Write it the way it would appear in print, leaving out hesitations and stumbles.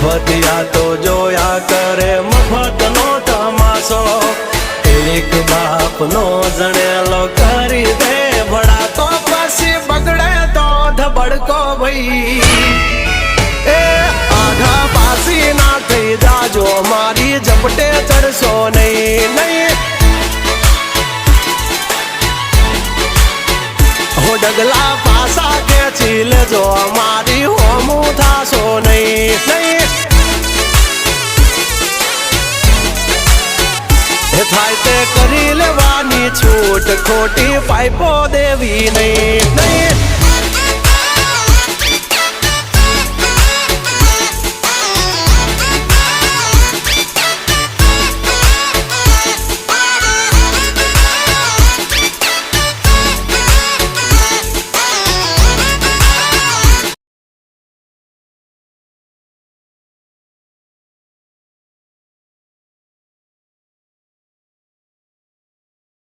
મફતિયા તો જોયા કરે મફતનો તમાશો એક બાપનો જણેલો કરી દે ભડા તો પછી બગડે તો ધબડકો ભાઈ એ આઘા પાસી ના થઈ જાજો મારી ઝપટે ચડશો નહીં નહીં હો ડગલા પાસા ખેંચી લેજો મારી હોમું થાશો નહીં નહીં થાય તે કરી લેવાની છૂટ ખોટી પાઇપો દેવી નહીં નહીં